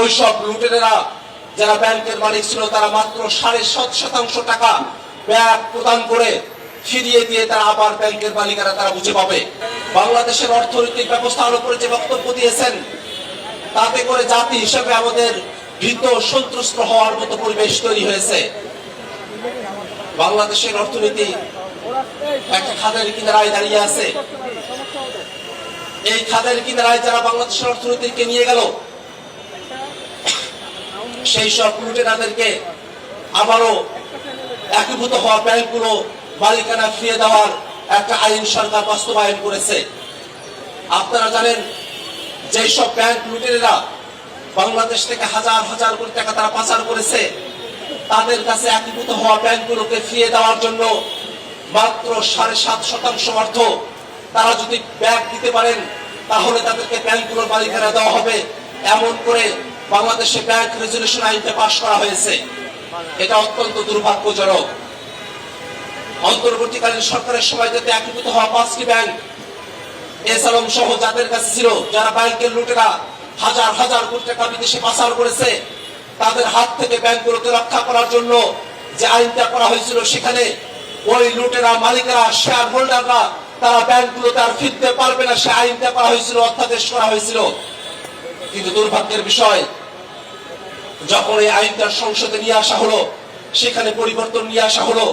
ওইসব লুটেরেরা যারা ব্যাংকের মালিক ছিল তারা মাত্র 7.5% টাকা ব্যাংক প্রদান করে ফিরিয়ে দিয়ে তারা আবার ব্যাংকের মালিকারা তারা বুঝে পাবে। বাংলাদেশের অর্থনৈতিক ব্যবস্থার উপরে যে বক্তব্য দিয়েছেন তাতে করে জাতি হিসেবে আমাদের ভীত সন্ত্রস্ত হওয়ার মতো পরিবেশ তৈরি হয়েছে। বাংলাদেশের অর্থনীতি একটা খাদের কিনারায় দাঁড়িয়ে আছে। এই খাদের কিনারায় যারা বাংলাদেশের অর্থনীতিকে নিয়ে গেল সেই সব লুটেরাদেরকে আবারও একীভূত হওয়া ব্যাংকগুলো মালিকানা ফিরিয়ে দেওয়ার একটা আইন সরকার বাস্তবায়ন করেছে। আপনারা জানেন যে সব ব্যাংক লুটেরেরা বাংলাদেশ থেকে হাজার হাজার কোটি টাকা তারা পাচার করেছে, তাদের কাছে একীভূত হওয়া ব্যাংকগুলোকে ফিরিয়ে দেওয়ার জন্য মাত্র 7.5% অর্থ তারা যদি ব্যাংক দিতে পারেন তাহলে তাদেরকে ব্যাংকগুলোর মালিকানা দেওয়া হবে। এমন করে বাংলাদেশে ব্যাংক রেজুলেশন আইনটা পাশ করা হয়েছে। এটা অত্যন্ত দুর্ভাগ্যজনক। অন্তর্বর্তীকালীন সরকারের সময় যাতে একীভূত হওয়া 5টি ব্যাংক এসালম সহ যাদের কাছে ছিল, যারা ব্যাংকের লুটেরা হাজার হাজার কোটি টাকা বিদেশে পাচার করেছে, তাদের হাত থেকে ব্যাংকগুলোকে রক্ষা করার জন্য যে আইনটা করা হয়েছিল সেখানে ওই লুটেরা মালিকেরা শেয়ার হোল্ডাররা তারা ব্যাংকগুলোতে আর ফিরতে পারবে না সে আইনটা করা হয়েছিল, অধ্যাদেশ করা হয়েছিল। কিন্তু দুর্ভাগ্যের বিষয় যখন এই আইনটা সংসদে নিয়ে আসা হলো সেখানে পরিবর্তন নিয়ে আসা হলো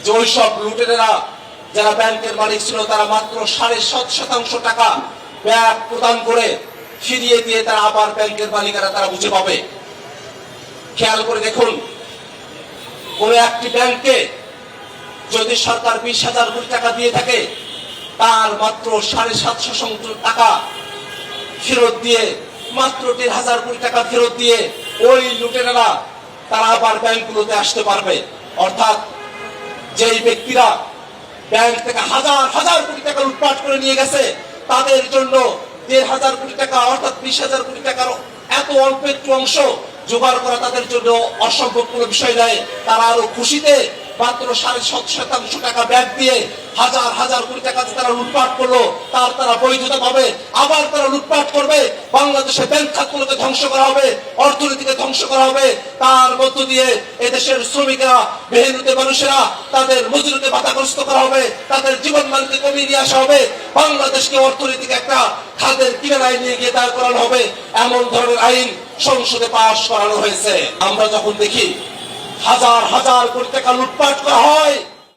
যে ওইসব লুটেরেরা যারা ব্যাংকের মালিক ছিল তারা মাত্র 7.5% টাকা ব্যাংক প্রদান করে ফিরিয়ে দিয়ে তারা আবার ব্যাংকের মালিকারা তারা বুঝে পাবে। খেয়াল করে দেখুন, কোন একটি ব্যাংকে যদি সরকার 20,000 কোটি টাকা দিয়ে থাকে তার মাত্র 750 টাকা ফেরত দিয়ে মাত্র 1,500 কোটি টাকা ফেরত দিয়ে ওই লুটেরারা তারা আবার ব্যাংকগুলোতে আসতে পারবে। অর্থাৎ যেই ব্যক্তিরা ব্যাংক থেকে হাজার হাজার কোটি টাকা লুটপাট করে নিয়ে গেছে তাদের জন্য 1,500 কোটি টাকা অর্থাৎ 20,000 কোটি টাকার এত অল্প একটু অংশ জোগাড় করা তাদের জন্য অসম্ভব কোনো বিষয় নয়। তারা আরো খুশিতে মাত্র 7.5% টাকা ব্যাংক দিয়ে হাজার হাজার কোটি টাকা তারা লুটপাট করলো, তারা বৈধতা পাবে, আবার তারা লুটপাট করবে। বাংলাদেশের ব্যাংক খাতগুলোকে ধ্বংস করা হবে, অর্থনীতিকে ধ্বংস করা হবে। তার মধ্য দিয়ে এদেশের শ্রমিকেরা মেহনতি মানুষেরা তাদের মজুরিতে বাধাগ্রস্ত করা হবে, তাদের জীবন মানকে কমিয়ে নিয়ে আসা হবে। বাংলাদেশকে অর্থনৈতিক একটা খাদের কিনারায় নিয়ে গিয়ে দাঁড় করানো হবে। এমন ধরনের আইন সংসদে পাশ করানো হয়েছে। আমরা যখন দেখি হাজার হাজার কোটি টাকা লুটপাট করা হয়